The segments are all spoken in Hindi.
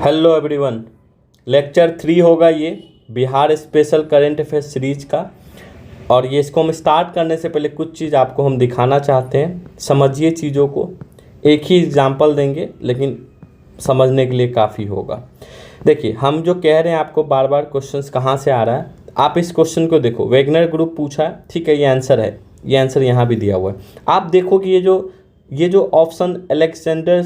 Hello everyone. लेक्चर 3 होगा ये Bihar special current affair series का। और ये इसको हम स्टार्ट करने से पहले कुछ चीज़ आपको हम दिखाना चाहते हैं। समझिए चीज़ों को, एक ही एग्जांपल देंगे लेकिन समझने के लिए काफ़ी होगा। देखिए, हम जो कह रहे हैं आपको बार बार क्वेश्चंस कहाँ से आ रहा है, आप इस क्वेश्चन को देखो। वेगनर ग्रुप पूछा है, ठीक है, ये आंसर है, ये आंसर यहाँ भी दिया हुआ है। आप देखो कि ये जो ऑप्शन अलेक्जेंडर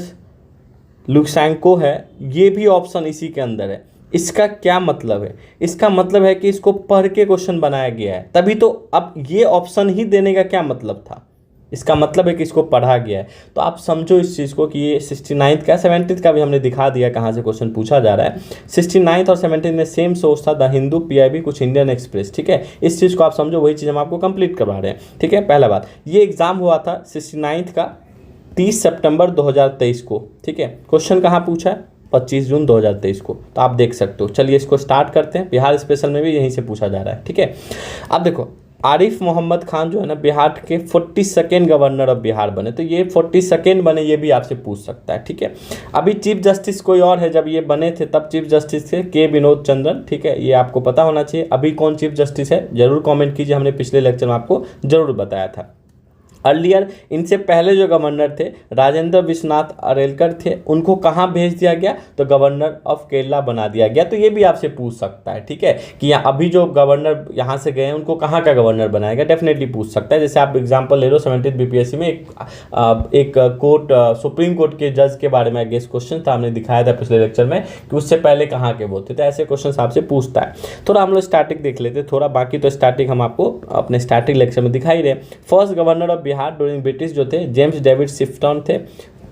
लुकाशेंको है, ये भी ऑप्शन इसी के अंदर है। इसका क्या मतलब है? इसका मतलब है कि इसको पढ़ के क्वेश्चन बनाया गया है, तभी तो। अब ये ऑप्शन ही देने का क्या मतलब था? इसका मतलब है कि इसको पढ़ा गया है। तो आप समझो इस चीज़ को कि ये 69th का 70th का भी हमने दिखा दिया कहाँ से क्वेश्चन पूछा जा रहा है। 69th और 70th में सेम सोर्स था, द हिंदू, PIB, कुछ इंडियन एक्सप्रेस, ठीक है। इस चीज़ को आप समझो, वही चीज़ हम आपको कंप्लीट करवा रहे हैं, ठीक है। पहला बात, ये एग्जाम हुआ था 69th का 30 सितंबर 2023 को, ठीक है। क्वेश्चन कहाँ पूछा है? 25 जून 2023 को। तो आप देख सकते हो। चलिए इसको स्टार्ट करते हैं। बिहार स्पेशल में भी यहीं से पूछा जा रहा है, ठीक है। अब देखो, आरिफ मोहम्मद खान जो है ना, बिहार के 42nd गवर्नर ऑफ बिहार बने। तो ये 42nd बने, ये भी आपसे पूछ सकता है, ठीक है। अभी चीफ जस्टिस कोई और है, जब ये बने थे तब चीफ जस्टिस थे के विनोद चंद्रन, ठीक है। ये आपको पता होना चाहिए। अभी कौन चीफ जस्टिस है जरूर कमेंट कीजिए, हमने पिछले लेक्चर में आपको जरूर बताया था। अर्लियर, इनसे पहले जो गवर्नर थे राजेंद्र विश्वनाथ अरेलकर थे, उनको कहाँ भेज दिया गया? तो गवर्नर ऑफ केरला बना दिया गया। तो ये भी आपसे पूछ सकता है, ठीक है, कि अभी जो गवर्नर यहाँ से गए हैं उनको कहाँ का गवर्नर बनाया गया, डेफिनेटली पूछ सकता है। जैसे आप एग्जांपल ले लो, 70th BPSC में एक कोर्ट, सुप्रीम कोर्ट के जज के बारे में गेस्ट क्वेश्चन था, हमने दिखाया था पिछले लेक्चर में कि उससे पहले कहाँ के वो थे। तो ऐसे क्वेश्चन आपसे पूछता है। थोड़ा हम लोग स्टैटिक देख लेते थोड़ा, बाकी तो स्टैटिक हम आपको अपने स्टैटिक लेक्चर में दिखाई रहे। First governor of Bihar during British जो थे जेम्स डेविड शिफ्टन थे।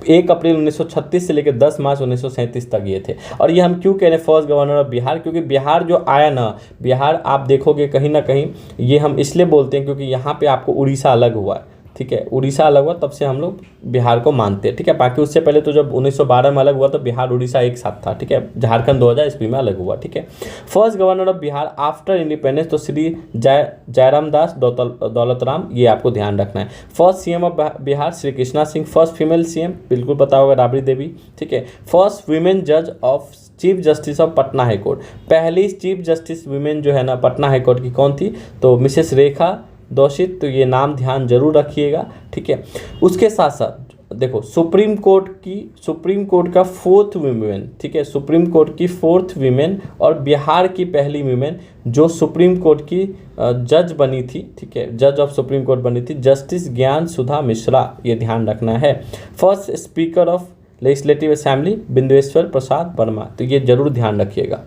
1 अप्रैल 1936 से लेकर 10 मार्च 1937 तक ये थे। और ये हम क्यों कह रहे हैं फर्स्ट गवर्नर ऑफ बिहार? क्योंकि बिहार जो आया ना, बिहार आप देखोगे कहीं ना कहीं, ये हम इसलिए बोलते हैं क्योंकि यहाँ पे आपको उड़ीसा अलग हुआ है, ठीक है। उड़ीसा अलग हुआ तब से हम लोग बिहार को मानते हैं, ठीक है। बाकी उससे पहले तो जब 1912 में अलग हुआ तो बिहार उड़ीसा एक साथ था, ठीक है। झारखंड 2000 ईस्वी में अलग हुआ, ठीक है। First governor of Bihar after independence, तो श्री जयराम दास दौलतराम, ये आपको ध्यान रखना है। First CM of Bihar Shri Krishna Singh. First female CM बिल्कुल पता होगा, राबड़ी देवी, ठीक है। फर्स्ट वीमेन जज of chief justice of Patna high court. पहली चीफ जस्टिस वीमेन जो है ना पटना हाईकोर्ट की कौन थी? तो मिसेस रेखा दोषित। तो ये नाम ध्यान जरूर रखिएगा, ठीक है। उसके साथ साथ देखो, सुप्रीम कोर्ट का 4th वीमेन, ठीक है, सुप्रीम कोर्ट की 4th वीमेन और बिहार की पहली वीमेन जो सुप्रीम कोर्ट की जज बनी थी, ठीक है, जज ऑफ सुप्रीम कोर्ट बनी थी, जस्टिस ज्ञान सुधा मिश्रा, ये ध्यान रखना है। First speaker of legislative assembly Bindeshwar Prasad Verma, तो ये जरूर ध्यान रखिएगा।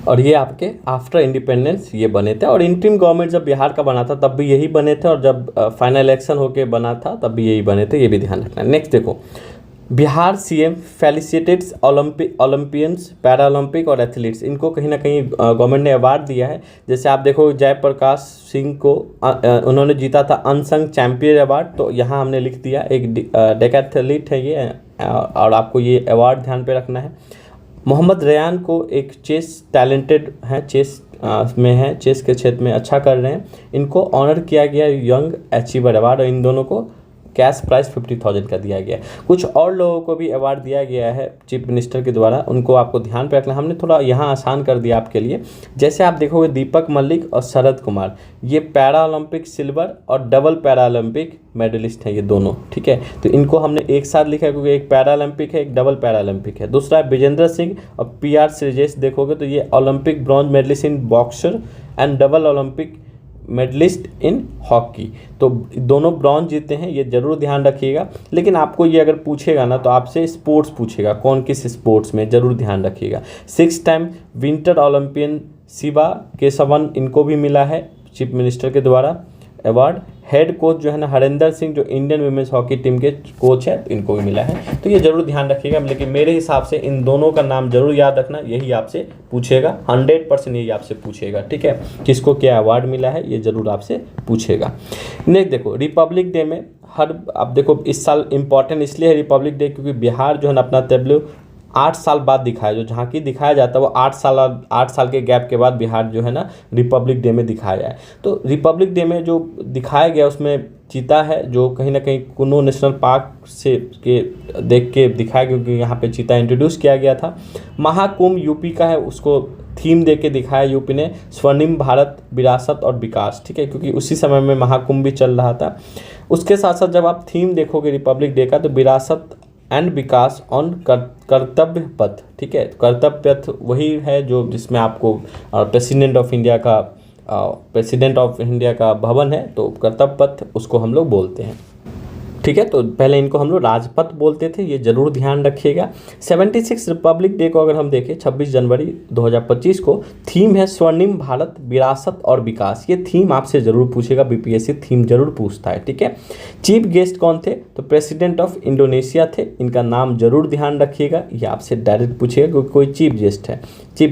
और ये आपके आफ्टर इंडिपेंडेंस ये बने थे। और इंटरिम गवर्नमेंट जब बिहार का बना था तब भी यही बने थे, और जब फाइनल इलेक्शन होके बना था तब भी यही बने थे, ये भी ध्यान रखना है। नेक्स्ट देखो, Bihar CM felicitates Olympians, para Olympic और एथलीट्स, इनको कहीं ना कहीं गवर्नमेंट ने अवार्ड दिया है। जैसे आप देखो, जयप्रकाश सिंह को उन्होंने जीता था अनसंग चैंपियन अवार्ड, तो यहाँ हमने लिख दिया, एक डेकैथलीट है ये, और आपको ये अवार्ड ध्यान पे रखना है। मोहम्मद रेयान को एक चेस टैलेंटेड है, चेस में है, चेस के क्षेत्र में अच्छा कर रहे हैं, इनको ऑनर किया गया यंग अचीवर अवार्ड, और इन दोनों को कैश प्राइस 50,000 का दिया गया है। कुछ और लोगों को भी अवार्ड दिया गया है चीफ मिनिस्टर के द्वारा, उनको आपको ध्यान पे रखना। हमने थोड़ा यहाँ आसान कर दिया आपके लिए। जैसे आप देखोगे, दीपक मलिक और शरद कुमार, ये पैरा ओलंपिक सिल्वर और डबल पैरा ओलंपिक मेडलिस्ट हैं ये दोनों, ठीक है। तो इनको हमने एक साथ लिखा है क्योंकि एक पैरा ओलंपिक है, एक डबल पैरा ओलंपिक है। दूसरा है विजेंद्र सिंह और PR श्रीजेश, देखोगे तो ये Olympic bronze medallist in boxer and double Olympic medallist in hockey, तो दोनों ब्रॉन्ज जीते हैं, ये जरूर ध्यान रखिएगा। लेकिन आपको ये अगर पूछेगा ना तो आपसे स्पोर्ट्स पूछेगा, कौन किस स्पोर्ट्स में, जरूर ध्यान रखिएगा। 6 time winter Olympian Shiva Keshavan, इनको भी मिला है चीफ मिनिस्टर के द्वारा अवार्ड। हेड कोच जो है ना हरेंद्र सिंह, जो इंडियन वुमेन्स हॉकी टीम के कोच है, इनको भी मिला है। तो ये जरूर ध्यान रखिएगा। लेकिन मेरे हिसाब से इन दोनों का नाम जरूर याद रखना, यही आपसे पूछेगा, 100% यही आपसे पूछेगा, ठीक है। किसको क्या अवार्ड मिला है ये जरूर आपसे पूछेगा। नेक्स्ट देखो, रिपब्लिक डे में अब देखो इस साल इंपॉर्टेंट इसलिए है रिपब्लिक डे क्योंकि बिहार जो है ना अपना 8 साल बाद दिखाया, जो झांकी दिखाया जाता है वो 8 साल के गैप के बाद बिहार जो है ना रिपब्लिक डे में दिखाया है। तो रिपब्लिक डे में जो दिखाया गया उसमें चीता है, जो कहीं ना कहीं कुनो नेशनल पार्क से के देख के दिखाया, क्योंकि यहाँ पे चीता इंट्रोड्यूस किया गया था। महाकुंभ यूपी का है, उसको थीम दे के दिखाया यूपी ने, स्वर्णिम भारत विरासत और विकास, ठीक है, क्योंकि उसी समय में महाकुंभ भी चल रहा था। उसके साथ साथ जब आप थीम देखोगे रिपब्लिक डे का तो विरासत एंड विकास ऑन कर्तव्य पथ, ठीक है, कर्तव्य पथ वही है जो जिसमें आपको प्रेसिडेंट ऑफ इंडिया का भवन है, तो कर्तव्य पथ उसको हम लोग बोलते हैं, ठीक है। तो पहले इनको हम लोग राजपथ बोलते थे, ये जरूर ध्यान रखिएगा। 76 रिपब्लिक डे को अगर हम देखें 26 जनवरी 2025 को, थीम है स्वर्णिम भारत विरासत और विकास। ये थीम आपसे जरूर पूछेगा, बीपीएससी थीम जरूर पूछता है, ठीक है। चीफ गेस्ट कौन थे, तो प्रेसिडेंट ऑफ इंडोनेशिया थे, इनका नाम जरूर ध्यान रखिएगा, ये आपसे डायरेक्ट पूछेगा क्योंकि कोई चीफ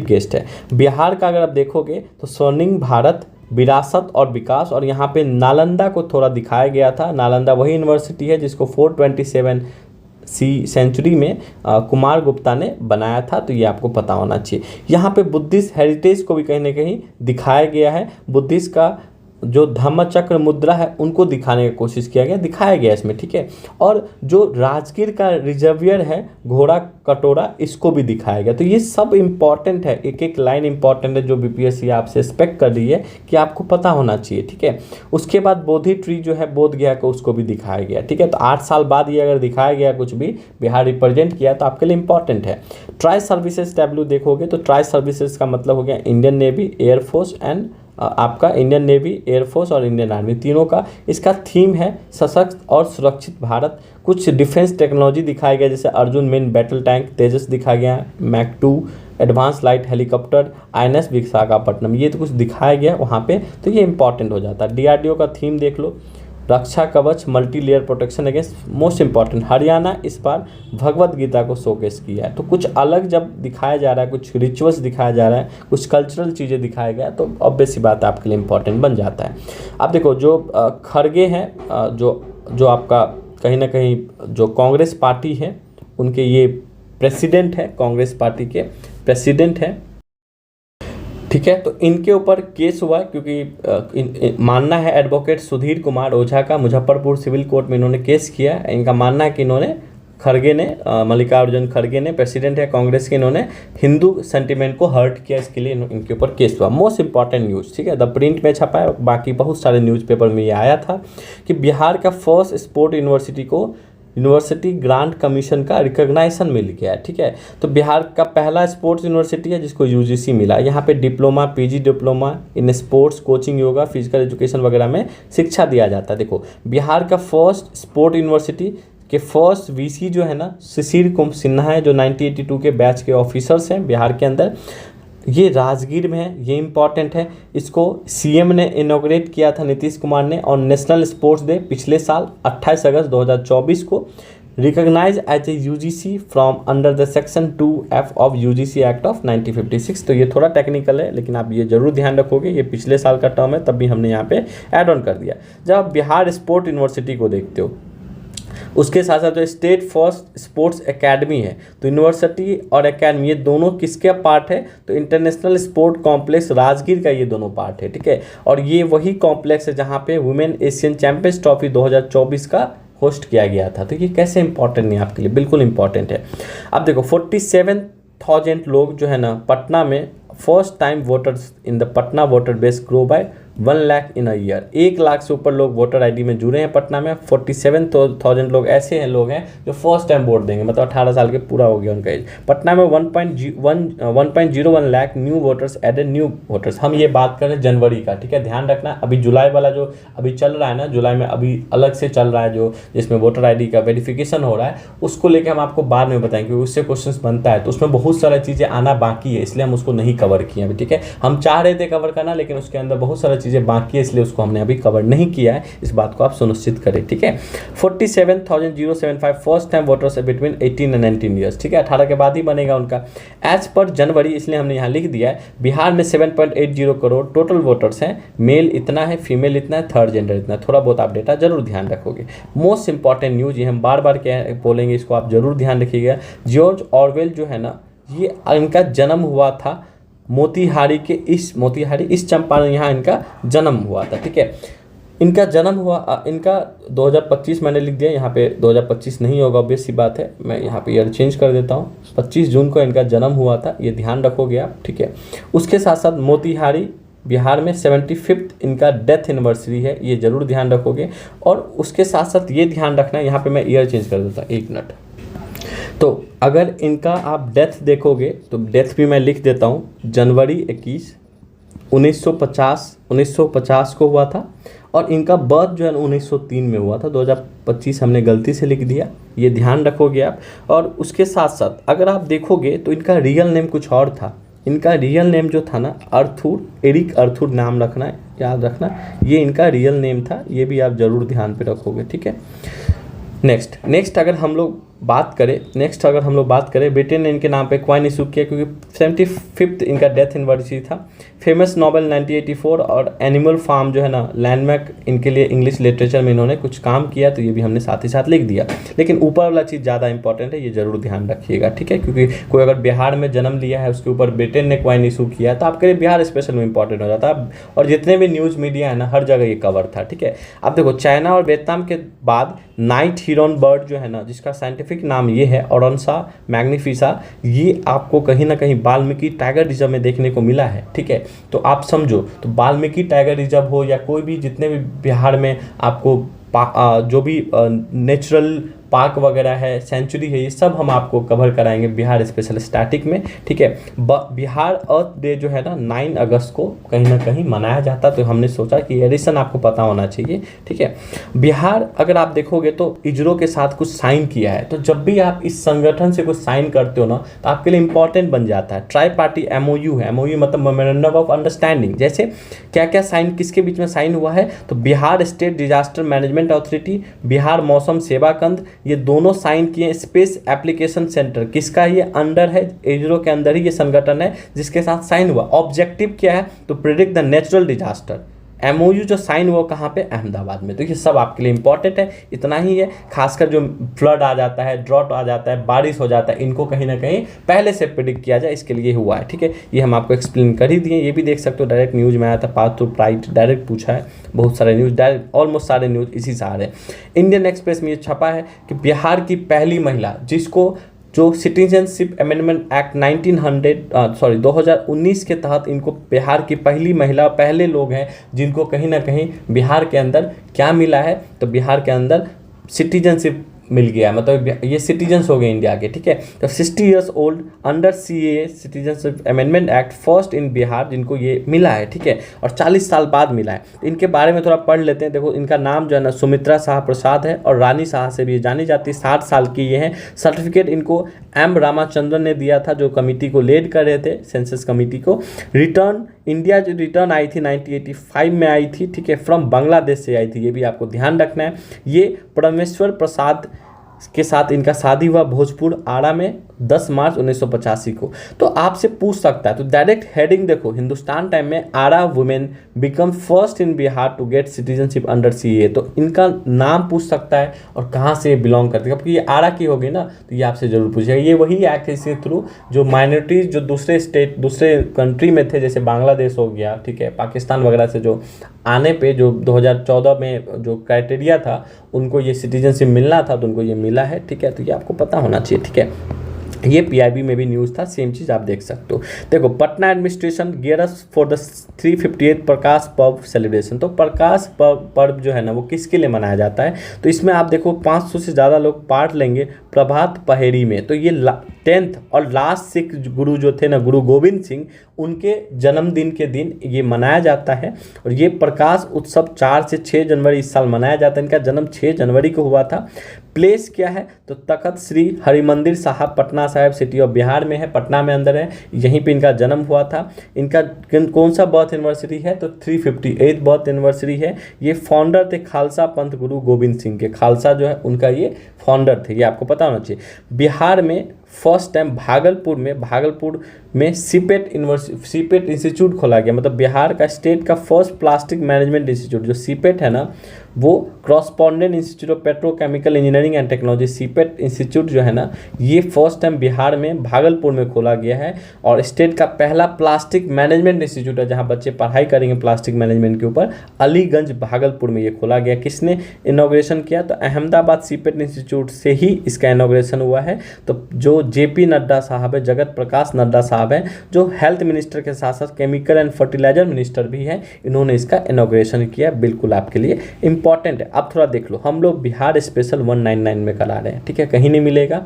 गेस्ट है। बिहार का अगर आप देखोगे तो स्वर्णिम भारत विरासत और विकास, और यहाँ पे नालंदा को थोड़ा दिखाया गया था। नालंदा वही यूनिवर्सिटी है जिसको 427 सेंचुरी में कुमार गुप्ता ने बनाया था, तो ये आपको पता होना चाहिए। यहाँ पे बुद्धिस्ट हेरिटेज को भी कहीं ना कहीं दिखाया गया है, बुद्धिस्ट का जो धम्मचक्र मुद्रा है उनको दिखाने की कोशिश दिखाया गया इसमें, ठीक है। और जो राजगीर का रिजर्वियर है घोड़ा कटोरा, इसको भी दिखाया गया। तो ये सब इम्पॉर्टेंट है, एक एक लाइन इम्पॉर्टेंट है जो बीपीएससी आपसे एक्सपेक्ट कर रही है कि आपको पता होना चाहिए, ठीक है। उसके बाद बोधि ट्री जो है बोध गया को, उसको भी दिखाया गया, ठीक है। तो 8 साल बाद ये अगर दिखाया गया कुछ भी बिहार रिप्रेजेंट किया तो आपके लिए इंपॉर्टेंट है। ट्राई सर्विसेज टैब्लू देखोगे तो ट्राई सर्विसेज का मतलब हो गया इंडियन नेवी, एयरफोर्स एंड आपका इंडियन नेवी, एयरफोर्स और इंडियन आर्मी, तीनों का इसका थीम है सशक्त और सुरक्षित भारत। कुछ डिफेंस टेक्नोलॉजी दिखाया गया, जैसे Arjun main battle tank Tejas दिखाया गया, मैक 2 advance light helicopter, INS Visakhapatnam, ये तो कुछ दिखाया गया वहाँ पे, तो ये इंपॉर्टेंट हो जाता है। DRDO का थीम देख लो, रक्षा कवच multi layer protection against, most important Haryana इस बार भगवत गीता को शोकेस किया है। तो कुछ अलग जब दिखाया जा रहा है, कुछ रिचुअल्स दिखाया जा रहा है, कुछ कल्चरल चीज़ें दिखाया गया, तो ऑब्वियस सी बात आपके लिए इंपॉर्टेंट बन जाता है। अब देखो जो खड़गे हैं, जो आपका कहीं ना कहीं जो कांग्रेस पार्टी है उनके ये प्रेसिडेंट है, कांग्रेस पार्टी के प्रेसिडेंट हैं, ठीक है। तो इनके ऊपर केस हुआ क्योंकि मानना है एडवोकेट सुधीर कुमार ओझा का, मुजफ्फरपुर सिविल कोर्ट में इन्होंने केस किया। इनका मानना है कि इन्होंने मल्लिकार्जुन खड़गे ने, प्रेसिडेंट है कांग्रेस के, इन्होंने हिंदू सेंटिमेंट को हर्ट किया, इसके लिए इनके ऊपर केस हुआ। मोस्ट इंपॉर्टेंट न्यूज़, ठीक है, द प्रिंट में छपा है, बाकी बहुत सारे न्यूज़पेपर में ये आया था कि बिहार का फर्स्ट स्पोर्ट यूनिवर्सिटी को यूनिवर्सिटी ग्रांट कमीशन का रिकॉग्नाइजेशन मिल गया है, ठीक है। तो बिहार का पहला स्पोर्ट्स यूनिवर्सिटी है जिसको UGC मिला। यहाँ पे diploma, PG diploma in sports, coaching, yoga, physical education वगैरह में शिक्षा दिया जाता है। देखो बिहार का फर्स्ट स्पोर्ट यूनिवर्सिटी के फर्स्ट VC जो है ना शिशिर कुमार सिन्हा है, जो 1982 के बैच के ऑफिसर्स हैं बिहार के अंदर, ये राजगीर में है, ये इंपॉर्टेंट है। इसको CM ने इनॉग्रेट किया था नीतीश कुमार ने, और नेशनल स्पोर्ट्स डे पिछले साल 28 अगस्त 2024 को recognise as a UGC from under the section 2F of UGC act of 1956। तो ये थोड़ा टेक्निकल है लेकिन आप ये जरूर ध्यान रखोगे, ये पिछले साल का टर्म है, तब भी हमने यहाँ पे ऐड ऑन कर दिया। जब आप बिहार स्पोर्ट यूनिवर्सिटी को देखते हो उसके साथ साथ जो स्टेट फर्स्ट स्पोर्ट्स एकेडमी है, तो यूनिवर्सिटी और एकेडमी ये दोनों किसके पार्ट है, तो इंटरनेशनल स्पोर्ट कॉम्प्लेक्स राजगीर का ये दोनों पार्ट है, ठीक है। और ये वही कॉम्प्लेक्स है जहाँ पे वुमेन एशियन चैंपियंस ट्रॉफी 2024 का होस्ट किया गया था। तो ये कैसे इंपॉर्टेंट नहीं आपके लिए, बिल्कुल इंपॉर्टेंट है। अब देखो 47,000 लोग जो है ना पटना में first time voters in the Patna voter base grow by 1 lakh in a year. 1 lakh से ऊपर लोग वोटर ID में जुड़े हैं पटना में। 47,000 लोग ऐसे हैं लोग हैं जो फर्स्ट टाइम वोट देंगे, मतलब 18 साल के पूरा हो गया उनका एज। पटना में 1.01 lakh new voters added, new voters. हम ये बात करें जनवरी का, ठीक है, ध्यान रखना। अभी जुलाई वाला जो अभी चल रहा है ना, जुलाई में अभी अलग से चल रहा है जो जिसमें वोटर ID का वेरिफिकेशन हो रहा है, उसको लेकर हम आपको बाद में बताएंगे क्योंकि उससे क्वेश्चन बनता है, तो उसमें बहुत सारी चीज़ें आना बाकी है, इसलिए हम उसको नहीं कवर किए अभी, ठीक है। हम चाह रहे थे कवर करना लेकिन उसके अंदर बहुत सारी चीज़ें बाकी है, इसलिए उसको हमने अभी कवर नहीं किया है, इस बात को आप सुनिश्चित करें, ठीक है। 47,075 first time voters between 18 and 19 years, ठीक है, 18 के बाद ही बनेगा उनका। एज पर जनवरी, इसलिए हमने यहाँ लिख दिया है, बिहार में 7.80 करोड़ टोटल वोटर्स हैं, मेल इतना है, फीमेल इतना है, थर्ड जेंडर इतना है। थोड़ा बहुत आप डेटा जरूर ध्यान रखोगे। मोस्ट इंपॉर्टेंट न्यूज़, ये हम बार बार क्या बोलेंगे, इसको आप जरूर ध्यान रखिएगा। जॉर्ज ऑरवेल जो है ना, ये इनका जन्म हुआ था मोतिहारी के इस चंपारण, यहाँ इनका जन्म हुआ था, ठीक है। इनका जन्म हुआ, इनका 2025 मैंने लिख दिया, यहाँ पे 2025 नहीं होगा, ऑब्वियस सी बात है, मैं यहाँ पे ईयर चेंज कर देता हूँ। 25 जून को इनका जन्म हुआ था, ये ध्यान रखोगे आप, ठीक है। उसके साथ साथ मोतिहारी बिहार में 75th इनका डेथ एनिवर्सरी है, ये जरूर ध्यान रखोगे। और उसके साथ साथ ये ध्यान रखना है, यहाँ पे मैं ईयर चेंज कर देता हूँ, 1 मिनट। तो अगर इनका आप डेथ देखोगे तो डेथ भी मैं लिख देता हूँ, जनवरी 21 1950 को हुआ था। और इनका बर्थ जो है 1903 में हुआ था, 2025 हमने गलती से लिख दिया, ये ध्यान रखोगे आप। और उसके साथ साथ अगर आप देखोगे तो इनका रियल नेम कुछ और था। इनका रियल नेम जो था ना, अर्थुर, एरिक अर्थुर नाम रखना है, याद रखना, ये इनका रियल नेम था, ये भी आप जरूर ध्यान पे रखोगे, ठीक है। नेक्स्ट अगर हम लोग बात करें, ब्रिटेन ने इनके नाम पे कॉइन इशू किया क्योंकि 75th इनका डेथ एनिवर्सरी था। फेमस नोबेल 1984 और एनिमल फार्म जो है ना, लैंडमार्क, इनके लिए इंग्लिश लिटरेचर में इन्होंने कुछ काम किया, तो ये भी हमने साथ ही साथ लिख दिया। लेकिन ऊपर वाला चीज़ ज़्यादा इंपॉर्टेंट है, ये जरूर ध्यान रखिएगा, ठीक है, क्योंकि कोई अगर बिहार में जन्म लिया है, उसके ऊपर ब्रिटेन ने कॉइन इशू किया, तो आपके लिए बिहार स्पेशल में इंपॉर्टेंट हो जाता है। और जितने भी न्यूज़ मीडिया है ना, हर जगह ये कवर था, ठीक है। अब देखो, चाइना और वियतनाम के बाद नाइट हिरन बर्ड जो है ना, जिसका साइंटिफिक नाम ये है ओरनसा मैग्निफिसा, ये आपको कहीं ना कहीं वाल्मीकि टाइगर रिजर्व में देखने को मिला है, ठीक है। तो आप समझो, तो वाल्मीकि टाइगर रिजर्व हो या कोई भी जितने भी बिहार में आपको जो भी नेचुरल पार्क वगैरह है, सेंचुरी है, ये सब हम आपको कवर कराएंगे बिहार स्पेशल स्टैटिक में, ठीक है। बिहार अर्थ डे जो है ना 9 अगस्त को कहीं ना कहीं मनाया जाता, तो हमने सोचा कि एडिशन आपको पता होना चाहिए, ठीक है। बिहार अगर आप देखोगे तो इजरो के साथ कुछ साइन किया है, तो जब भी आप इस संगठन से कुछ साइन करते हो ना, तो आपके लिए इंपॉर्टेंट बन जाता है। ट्राई पार्टी MOU है, MOU मतलब मेमोरेंडम ऑफ अंडरस्टैंडिंग। जैसे क्या क्या साइन किसके बीच में साइन हुआ है, तो Bihar state disaster management authority, Bihar मौसम सेवा केंद्र, ये दोनों साइन किए। स्पेस एप्लीकेशन सेंटर किसका, ये अंडर है, इजरो के अंदर ही ये संगठन है जिसके साथ साइन हुआ। ऑब्जेक्टिव क्या है, तो predict the natural disaster. MOU जो साइन हुआ कहाँ पे, अहमदाबाद में। तो ये सब आपके लिए इंपॉर्टेंट है, इतना ही है। खासकर जो फ्लड आ जाता है, ड्रॉट आ जाता है, बारिश हो जाता है, इनको कहीं ना कहीं पहले से प्रिडिक्ट किया जाए, इसके लिए हुआ है, ठीक है। ये हम आपको एक्सप्लेन कर ही दिए। ये भी देख सकते हो, डायरेक्ट न्यूज़ में आया था, पाथ टू प्राइट डायरेक्ट पूछा है, बहुत सारे न्यूज़ डायरेक्ट, ऑलमोस्ट सारे न्यूज़ इसी से आ रहे हैं। इंडियन एक्सप्रेस में ये छपा है कि बिहार की पहली महिला, जिसको जो सिटीजनशिप अमेंडमेंट एक्ट 2019 के तहत इनको बिहार की पहली महिला, पहले लोग हैं जिनको कहीं ना कहीं बिहार के अंदर क्या मिला है, तो बिहार के अंदर सिटीजनशिप मिल गया, मतलब ये सिटीजन्स हो गए इंडिया के, ठीक है। तो 60 years old under CAA citizenship amendment act first in Bihar, जिनको ये मिला है, ठीक है, और 40 साल बाद मिला है। तो इनके बारे में थोड़ा पढ़ लेते हैं। देखो, इनका नाम जो है ना सुमित्रा शाह प्रसाद है और रानी शाह से भी जानी जाती है। 60 साल की ये हैं। सर्टिफिकेट इनको M रामाचंद्रन ने दिया था, जो कमेटी को लीड कर रहे थे, सेंसस कमेटी को। रिटर्न इंडिया जो रिटर्न आई थी 1985 में आई थी, ठीक है, फ्रॉम बांग्लादेश से आई थी, ये भी आपको ध्यान रखना है। ये परमेश्वर प्रसाद के साथ इनका शादी हुआ भोजपुर आरा में 10 मार्च 1985 को। तो आपसे पूछ सकता है, तो डायरेक्ट हेडिंग देखो, हिंदुस्तान टाइम में, Arrah women become first in Bihar to get citizenship under CAA। तो इनका नाम पूछ सकता है और कहाँ से बिलोंग करते हैं, क्योंकि ये आरा की होगी ना, तो ये आपसे जरूर पूछेगा। ये वही एक्ट है, इसके थ्रू जो माइनॉरिटीज़ जो दूसरे स्टेट, दूसरे कंट्री में थे, जैसे बांग्लादेश हो गया, ठीक है, पाकिस्तान वगैरह से जो आने पे जो 2014 में जो क्राइटेरिया था, उनको ये सिटीजनशिप मिलना था, तो उनको ये मिला है, ठीक है। तो ये आपको पता होना चाहिए, ठीक है। ये PIB में भी न्यूज़ था, सेम चीज़ आप देख सकते हो। देखो, Patna administration gears for the 358th Prakash Parv celebration. तो प्रकाश पर्व जो है ना, वो किसके लिए मनाया जाता है, तो इसमें आप देखो 500 से ज़्यादा लोग पार्ट लेंगे प्रभात पहेरी में। तो ये 10th और लास्ट सिख गुरु जो थे ना, गुरु गोविंद सिंह, उनके जन्मदिन के दिन ये मनाया जाता है। और ये प्रकाश उत्सव 4 से 6 जनवरी इस साल मनाया जाता है। इनका जन्म 6 जनवरी को हुआ था। प्लेस क्या है तो तखत श्री हरिमंदिर साहब, पटना साहिब, सिटी ऑफ बिहार में है, पटना में अंदर है, यहीं पे इनका जन्म हुआ था। इनका कौन सा बर्थ एनिवर्सरी है तो 358 बर्थ एनिवर्सरी है। ये फाउंडर थे खालसा पंथ गुरु गोविंद सिंह के, खालसा जो है उनका ये फाउंडर थे, ये आपको पता होना चाहिए। बिहार में फर्स्ट टाइम भागलपुर में सीपेट इंस्टीट्यूट खोला गया, मतलब बिहार का स्टेट का फर्स्ट प्लास्टिक मैनेजमेंट इंस्टीट्यूट। जो सीपेट है ना वो correspondent institute of petrochemical engineering and technology, CIPET institute जो है ना, ये फर्स्ट टाइम बिहार में भागलपुर में खोला गया है। और स्टेट का पहला प्लास्टिक मैनेजमेंट इंस्टीट्यूट है जहाँ बच्चे पढ़ाई करेंगे प्लास्टिक मैनेजमेंट के ऊपर, अलीगंज भागलपुर में ये खोला गया। किसने इनॉग्रेशन किया तो अहमदाबाद सीपेट इंस्टीट्यूट से ही इसका इनॉग्रेशन हुआ है। तो जो JP नड्डा साहब है, जगत प्रकाश नड्डा साहब हैं, जो हेल्थ मिनिस्टर के साथ साथ केमिकल एंड फर्टिलाइजर मिनिस्टर भी हैं, इन्होंने इसका इनॉग्रेशन किया। बिल्कुल आपके लिए इंपॉर्टेंट है। अब थोड़ा देख लो, हम लोग बिहार स्पेशल 199 में करा रहे हैं, ठीक है, कहीं नहीं मिलेगा।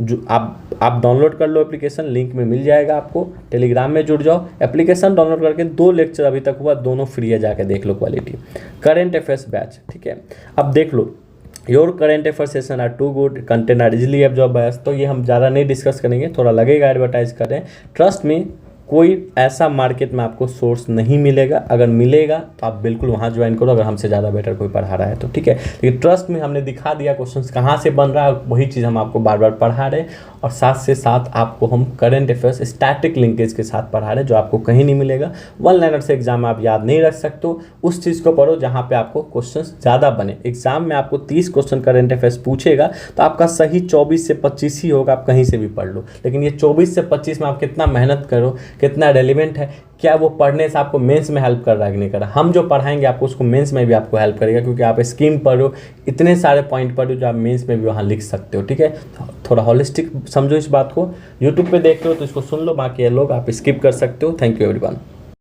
जो आप डाउनलोड कर लो एप्लीकेशन, लिंक में मिल जाएगा आपको। टेलीग्राम में जुड़ जाओ, एप्लीकेशन डाउनलोड करके 2 लेक्चर अभी तक हुआ, दोनों फ्री है, जाके देख लो क्वालिटी। करेंट अफेयर्स बैच, ठीक है। अब देख लो, your current affair session are too good, content are easily absorb, तो ये हम ज़्यादा नहीं डिस्कस करेंगे, थोड़ा लगेगा एडवर्टाइज कर रहे हैं। ट्रस्ट में कोई ऐसा मार्केट में आपको सोर्स नहीं मिलेगा, अगर मिलेगा तो आप बिल्कुल वहाँ ज्वाइन करो, अगर हमसे ज़्यादा बेटर कोई पढ़ा रहा है तो, ठीक है। लेकिन ट्रस्ट में हमने दिखा दिया क्वेश्चंस कहाँ से बन रहा है, वही चीज़ हम आपको बार बार पढ़ा रहे हैं। और साथ से साथ आपको हम करंट अफेयर्स स्टैटिक लिंकेज के साथ पढ़ा रहे हैं, जो आपको कहीं नहीं मिलेगा। 1 लाइनर से एग्जाम में आप याद नहीं रख सकते हो, उस चीज़ को पढ़ो जहाँ पे आपको क्वेश्चंस ज़्यादा बने। एग्जाम में आपको 30 क्वेश्चन करंट अफेयर्स पूछेगा तो आपका सही 24 से 25 ही होगा, आप कहीं से भी पढ़ लो। लेकिन ये 24 से 25 में आप कितना मेहनत करो, कितना रेलिवेंट है, क्या वो पढ़ने से आपको मेंस में हेल्प कर रहा है कि नहीं कर रहा। हम जो पढ़ाएंगे आपको उसको मेंस में भी आपको हेल्प करेगा, क्योंकि आप स्कीम पढ़ो, इतने सारे पॉइंट पढ़ो जो आप मेंस में भी वहाँ लिख सकते हो, ठीक है। थोड़ा हॉलिस्टिक समझो इस बात को। यूट्यूब पे देख रहे हो तो इसको सुन लो, बाकी ये लोग आप स्किप कर सकते हो। Thank you everyone.